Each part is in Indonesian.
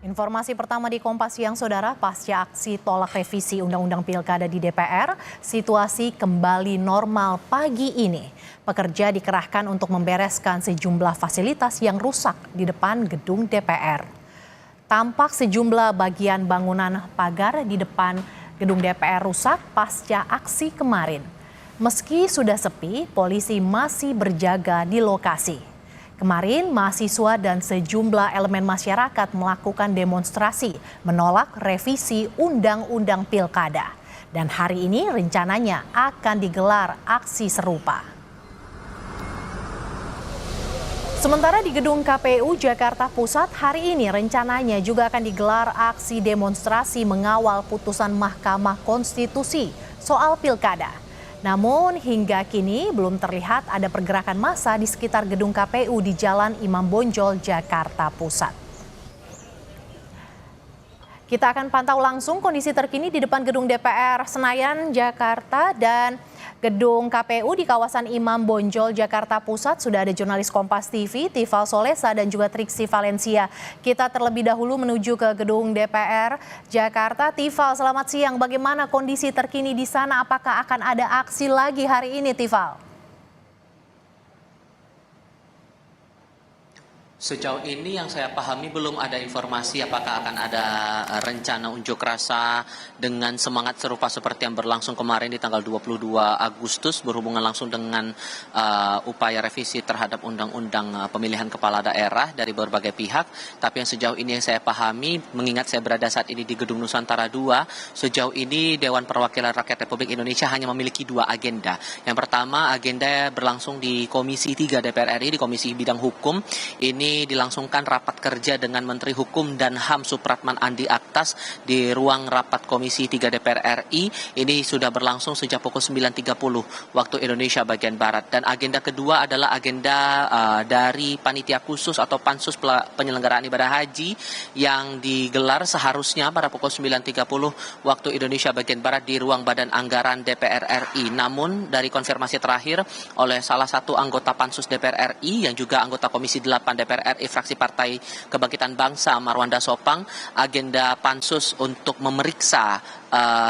Informasi pertama di Kompas Siang, Saudara, pasca aksi tolak revisi Undang-Undang Pilkada di DPR, situasi kembali normal pagi ini. Pekerja dikerahkan untuk membereskan sejumlah fasilitas yang rusak di depan gedung DPR. Tampak sejumlah bagian bangunan pagar di depan gedung DPR rusak pasca aksi kemarin. Meski sudah sepi, polisi masih berjaga di lokasi. Kemarin, mahasiswa dan sejumlah elemen masyarakat melakukan demonstrasi menolak revisi Undang-Undang Pilkada. Dan hari ini rencananya akan digelar aksi serupa. Sementara di gedung KPU Jakarta Pusat, hari ini rencananya juga akan digelar aksi demonstrasi mengawal putusan Mahkamah Konstitusi soal Pilkada. Namun hingga kini belum terlihat ada pergerakan massa di sekitar gedung KPU di Jalan Imam Bonjol, Jakarta Pusat. Kita akan pantau langsung kondisi terkini di depan gedung DPR Senayan, Jakarta dan gedung KPU di kawasan Imam Bonjol, Jakarta Pusat. Sudah ada jurnalis Kompas TV, Tifal Solesa dan juga Triksi Valencia. Kita terlebih dahulu menuju ke gedung DPR Jakarta. Tifal, selamat siang. Bagaimana kondisi terkini di sana? Apakah akan ada aksi lagi hari ini, Tifal? Sejauh ini yang saya pahami belum ada informasi apakah akan ada rencana unjuk rasa dengan semangat serupa seperti yang berlangsung kemarin di tanggal 22 Agustus berhubungan langsung dengan upaya revisi terhadap Undang-Undang Pemilihan Kepala Daerah dari berbagai pihak. Tapi yang sejauh ini yang saya pahami, mengingat saya berada saat ini di Gedung Nusantara II, sejauh ini Dewan Perwakilan Rakyat Republik Indonesia hanya memiliki dua agenda. Yang pertama, agenda berlangsung di Komisi 3 DPR RI, di Komisi Bidang Hukum. Ini dilangsungkan rapat kerja dengan Menteri Hukum dan HAM Supratman Andi Aktas di ruang rapat Komisi 3 DPR RI. Ini sudah berlangsung sejak pukul 9.30 waktu Indonesia bagian Barat. Dan agenda kedua adalah agenda dari Panitia Khusus atau Pansus Penyelenggaraan Ibadah Haji yang digelar seharusnya pada pukul 9.30 waktu Indonesia bagian Barat di ruang Badan Anggaran DPR RI. Namun dari konfirmasi terakhir oleh salah satu anggota Pansus DPR RI yang juga anggota Komisi 8 DPR RI fraksi Partai Kebangkitan Bangsa Marwanda Sopang, agenda Pansus untuk memeriksa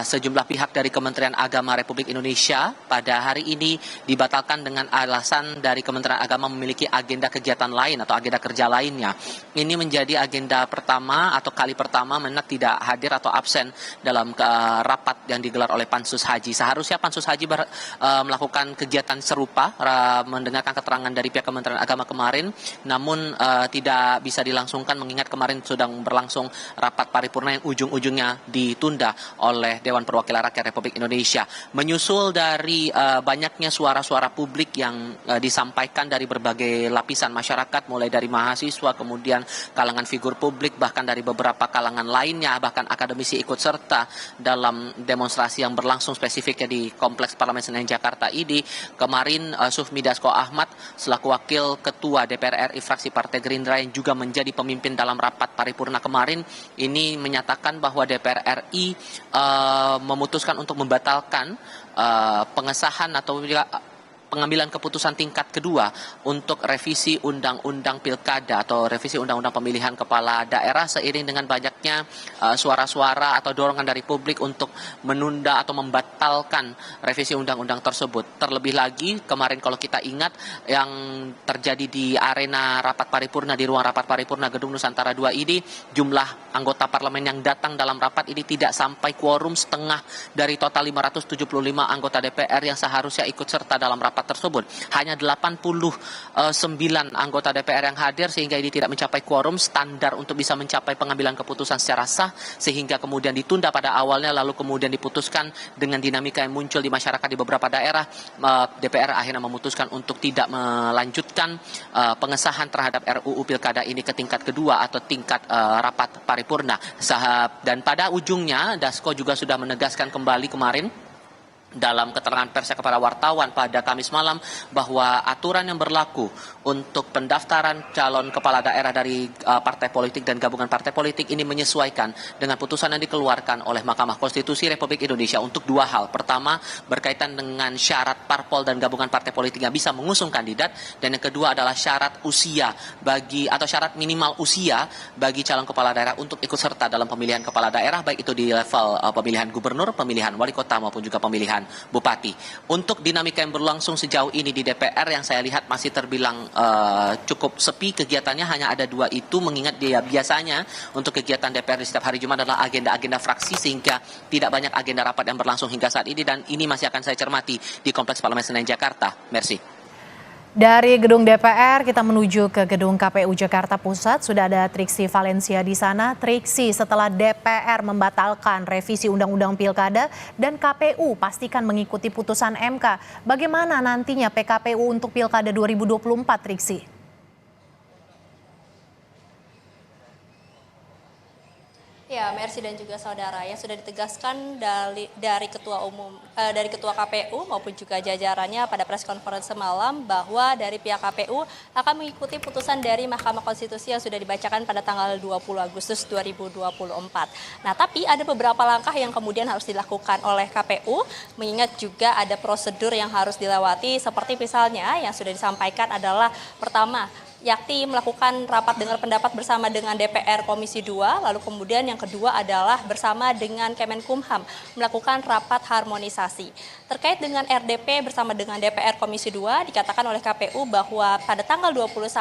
sejumlah pihak dari Kementerian Agama Republik Indonesia pada hari ini dibatalkan dengan alasan dari Kementerian Agama memiliki agenda kegiatan lain atau agenda kerja lainnya. Ini menjadi agenda pertama atau kali pertama Menak tidak hadir atau absen dalam rapat yang digelar oleh Pansus Haji. Seharusnya Pansus Haji melakukan kegiatan serupa, mendengarkan keterangan dari pihak Kementerian Agama kemarin, namun tidak bisa dilangsungkan mengingat kemarin sedang berlangsung rapat paripurna yang ujung-ujungnya ditunda oleh Dewan Perwakilan Rakyat Republik Indonesia. Menyusul dari banyaknya suara-suara publik yang disampaikan dari berbagai lapisan masyarakat, mulai dari mahasiswa, kemudian kalangan figur publik, bahkan dari beberapa kalangan lainnya, bahkan akademisi ikut serta dalam demonstrasi yang berlangsung spesifiknya di Kompleks Parlemen Senayan Jakarta ini. Kemarin Sufmi Dasko Ahmad selaku Wakil Ketua DPR RI fraksi Partai Gerindra yang juga menjadi pemimpin dalam rapat paripurna kemarin ini menyatakan bahwa DPR RI memutuskan untuk membatalkan pengesahan atau pengambilan keputusan tingkat kedua untuk revisi Undang-Undang Pilkada atau revisi Undang-Undang Pemilihan Kepala Daerah seiring dengan banyaknya suara-suara atau dorongan dari publik untuk menunda atau membatalkan revisi Undang-Undang tersebut. Terlebih lagi kemarin kalau kita ingat yang terjadi di arena rapat paripurna di ruang rapat paripurna Gedung Nusantara II ini, jumlah anggota parlemen yang datang dalam rapat ini tidak sampai quorum setengah dari total 575 anggota DPR yang seharusnya ikut serta dalam rapat tersebut. Hanya 89 anggota DPR yang hadir sehingga ini tidak mencapai quorum standar untuk bisa mencapai pengambilan keputusan secara sah, sehingga kemudian ditunda pada awalnya lalu kemudian diputuskan dengan dinamika yang muncul di masyarakat di beberapa daerah. DPR akhirnya memutuskan untuk tidak melanjutkan pengesahan terhadap RUU Pilkada ini ke tingkat kedua atau tingkat rapat paripurna. Dan pada ujungnya Dasko juga sudah menegaskan kembali kemarin dalam keterangan persnya kepada wartawan pada Kamis malam bahwa aturan yang berlaku untuk pendaftaran calon kepala daerah dari partai politik dan gabungan partai politik ini menyesuaikan dengan putusan yang dikeluarkan oleh Mahkamah Konstitusi Republik Indonesia untuk dua hal. Pertama, berkaitan dengan syarat parpol dan gabungan partai politik yang bisa mengusung kandidat, dan yang kedua adalah syarat usia atau syarat minimal usia bagi calon kepala daerah untuk ikut serta dalam pemilihan kepala daerah, baik itu di level pemilihan gubernur, pemilihan wali kota maupun juga pemilihan bupati. Untuk dinamika yang berlangsung sejauh ini di DPR yang saya lihat masih terbilang cukup sepi kegiatannya, hanya ada dua itu, mengingat dia biasanya untuk kegiatan DPR di setiap hari Jumat adalah agenda-agenda fraksi, sehingga tidak banyak agenda rapat yang berlangsung hingga saat ini, dan ini masih akan saya cermati di Kompleks Parlemen Senayan Jakarta. Merci. Dari gedung DPR kita menuju ke gedung KPU Jakarta Pusat. Sudah ada Triksi Valencia di sana. Triksi, setelah DPR membatalkan revisi Undang-Undang Pilkada dan KPU pastikan mengikuti putusan MK, bagaimana nantinya PKPU untuk Pilkada 2024, Triksi? Ya, Mercy dan juga saudara, yang sudah ditegaskan dari Ketua KPU maupun juga jajarannya pada press conference semalam bahwa dari pihak KPU akan mengikuti putusan dari Mahkamah Konstitusi yang sudah dibacakan pada tanggal 20 Agustus 2024. Nah, tapi ada beberapa langkah yang kemudian harus dilakukan oleh KPU, mengingat juga ada prosedur yang harus dilewati, seperti misalnya yang sudah disampaikan adalah pertama, yakni melakukan rapat dengar pendapat bersama dengan DPR Komisi 2, lalu kemudian yang kedua adalah bersama dengan Kemenkumham melakukan rapat harmonisasi. Terkait dengan RDP bersama dengan DPR Komisi 2, dikatakan oleh KPU bahwa pada tanggal 21,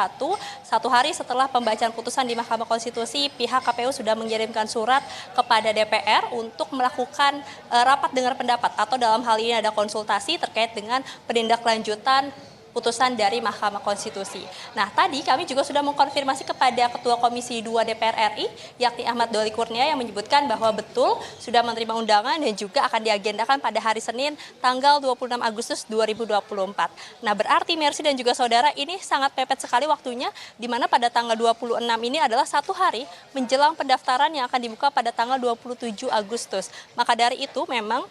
satu hari setelah pembacaan putusan di Mahkamah Konstitusi, pihak KPU sudah mengirimkan surat kepada DPR untuk melakukan rapat dengar pendapat, atau dalam hal ini ada konsultasi terkait dengan penindaklanjutan putusan dari Mahkamah Konstitusi. Nah, tadi kami juga sudah mengkonfirmasi kepada Ketua Komisi 2 DPR RI, yakni Ahmad Doli Kurnia, yang menyebutkan bahwa betul sudah menerima undangan dan juga akan diagendakan pada hari Senin tanggal 26 Agustus 2024. Nah, berarti Mercy dan juga saudara, ini sangat mepet sekali waktunya, di mana pada tanggal 26 ini adalah satu hari menjelang pendaftaran yang akan dibuka pada tanggal 27 Agustus. Maka dari itu memang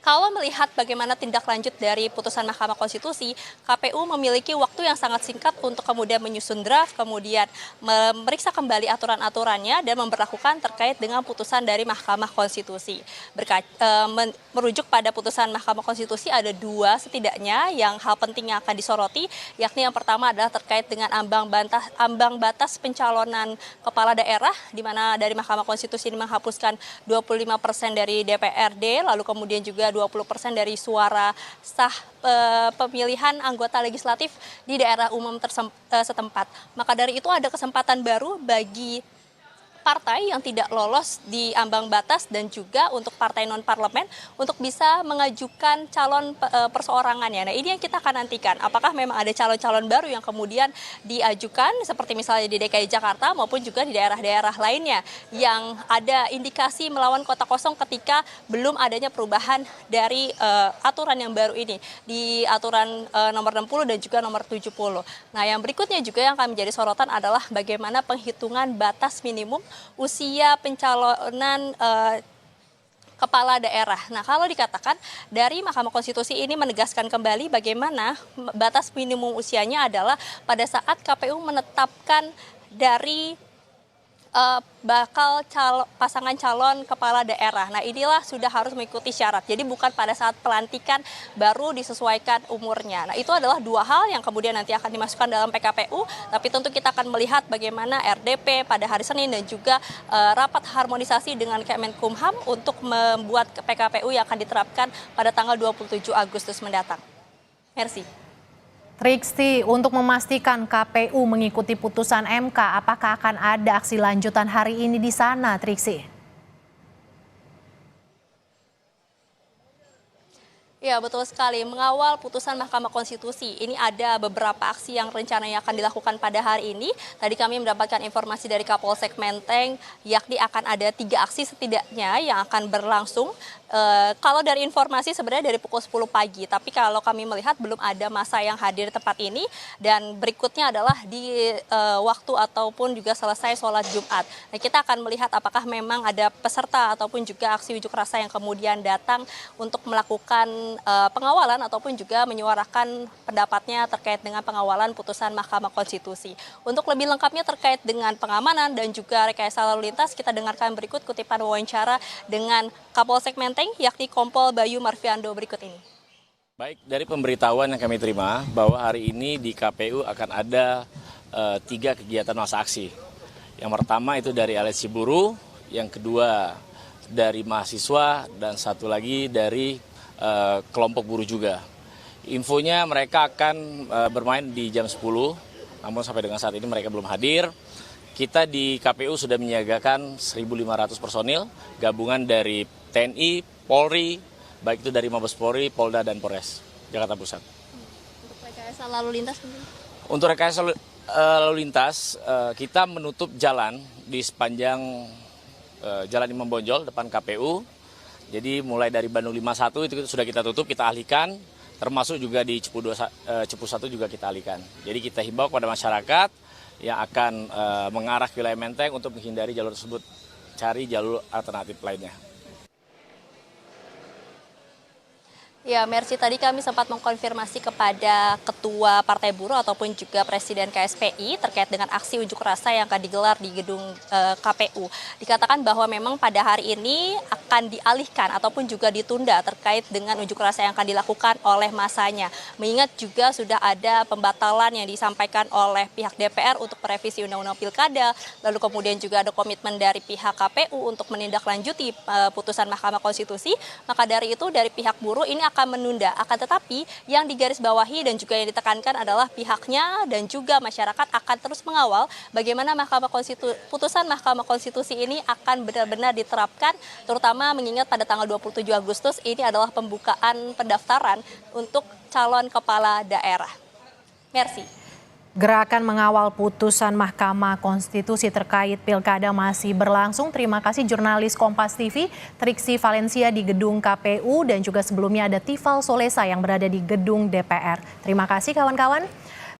kalau melihat bagaimana tindak lanjut dari putusan Mahkamah Konstitusi, KPU memiliki waktu yang sangat singkat untuk kemudian menyusun draft, kemudian memeriksa kembali aturan-aturannya dan memberlakukan terkait dengan putusan dari Mahkamah Konstitusi. Merujuk pada putusan Mahkamah Konstitusi ada dua setidaknya yang hal penting yang akan disoroti, yakni yang pertama adalah terkait dengan ambang batas pencalonan kepala daerah, di mana dari Mahkamah Konstitusi ini menghapuskan 25% dari DPRD, lalu kemudian juga 20% dari suara sah pemilihan anggota legislatif di daerah umum setempat. Maka dari itu ada kesempatan baru bagi partai yang tidak lolos di ambang batas dan juga untuk partai non-parlemen untuk bisa mengajukan calon perseorangannya. Nah, ini yang kita akan nantikan. Apakah memang ada calon-calon baru yang kemudian diajukan seperti misalnya di DKI Jakarta maupun juga di daerah-daerah lainnya yang ada indikasi melawan kota kosong ketika belum adanya perubahan dari aturan yang baru ini di aturan nomor 60 dan juga nomor 70. Nah, yang berikutnya juga yang akan menjadi sorotan adalah bagaimana penghitungan batas minimum usia pencalonan kepala daerah. Nah, kalau dikatakan dari Mahkamah Konstitusi ini menegaskan kembali bagaimana batas minimum usianya adalah pada saat KPU menetapkan dari bakal pasangan calon kepala daerah. Nah, inilah sudah harus mengikuti syarat. Jadi bukan pada saat pelantikan baru disesuaikan umurnya. Nah, itu adalah dua hal yang kemudian nanti akan dimasukkan dalam PKPU. Tapi tentu kita akan melihat bagaimana RDP pada hari Senin dan juga rapat harmonisasi dengan Kemenkumham untuk membuat PKPU yang akan diterapkan pada tanggal 27 Agustus mendatang. Merci. Triksi, untuk memastikan KPU mengikuti putusan MK, apakah akan ada aksi lanjutan hari ini di sana, Triksi? Ya, betul sekali. Mengawal putusan Mahkamah Konstitusi, ini ada beberapa aksi yang rencananya akan dilakukan pada hari ini. Tadi kami mendapatkan informasi dari Kapolsek Menteng, yakni akan ada 3 aksi setidaknya yang akan berlangsung. Kalau dari informasi sebenarnya dari pukul 10 pagi, tapi kalau kami melihat belum ada masa yang hadir di tempat ini, dan berikutnya adalah di waktu ataupun juga selesai sholat Jumat. Nah, kita akan melihat apakah memang ada peserta ataupun juga aksi unjuk rasa yang kemudian datang untuk melakukan pengawalan ataupun juga menyuarakan pendapatnya terkait dengan pengawalan putusan Mahkamah Konstitusi. Untuk lebih lengkapnya terkait dengan pengamanan dan juga rekayasa lalu lintas, kita dengarkan berikut kutipan wawancara dengan Kapolsek Menteng, yakni Kompol Bayu Marviando berikut ini. Baik, dari pemberitahuan yang kami terima bahwa hari ini di KPU akan ada 3 kegiatan masa aksi. Yang pertama itu dari aliansi buruh, yang kedua dari mahasiswa, dan satu lagi dari kelompok buruh juga. Infonya mereka akan bermain di jam 10, namun sampai dengan saat ini mereka belum hadir. Kita di KPU sudah menyiagakan 1.500 personil, gabungan dari TNI, Polri, baik itu dari Mabes Polri, Polda, dan Polres Jakarta Pusat. Untuk rekayasa lalu lintas mungkin? Untuk rekayasa lalu lintas, kita menutup jalan di sepanjang Jalan Imam Bonjol depan KPU. Jadi mulai dari Bandung 51 itu sudah kita tutup, kita alihkan, termasuk juga di Cepu 1 juga kita alihkan. Jadi kita himbau kepada masyarakat yang akan mengarah ke wilayah Menteng untuk menghindari jalur tersebut, cari jalur alternatif lainnya. Ya, Mercy, tadi kami sempat mengkonfirmasi kepada Ketua Partai Buruh ataupun juga Presiden KSPI terkait dengan aksi unjuk rasa yang akan digelar di gedung KPU. Dikatakan bahwa memang pada hari ini akan dialihkan ataupun juga ditunda terkait dengan unjuk rasa yang akan dilakukan oleh masanya. Mengingat juga sudah ada pembatalan yang disampaikan oleh pihak DPR untuk merevisi Undang-Undang Pilkada, lalu kemudian juga ada komitmen dari pihak KPU untuk menindaklanjuti putusan Mahkamah Konstitusi. Maka dari itu dari pihak buruh ini akan menunda, akan tetapi yang digarisbawahi dan juga yang ditekankan adalah pihaknya dan juga masyarakat akan terus mengawal bagaimana putusan Mahkamah Konstitusi ini akan benar-benar diterapkan, terutama mengingat pada tanggal 27 Agustus ini adalah pembukaan pendaftaran untuk calon kepala daerah. Mercy. Gerakan mengawal putusan Mahkamah Konstitusi terkait pilkada masih berlangsung. Terima kasih jurnalis Kompas TV, Triksi Valencia di gedung KPU, dan juga sebelumnya ada Tifal Solesa yang berada di gedung DPR. Terima kasih kawan-kawan.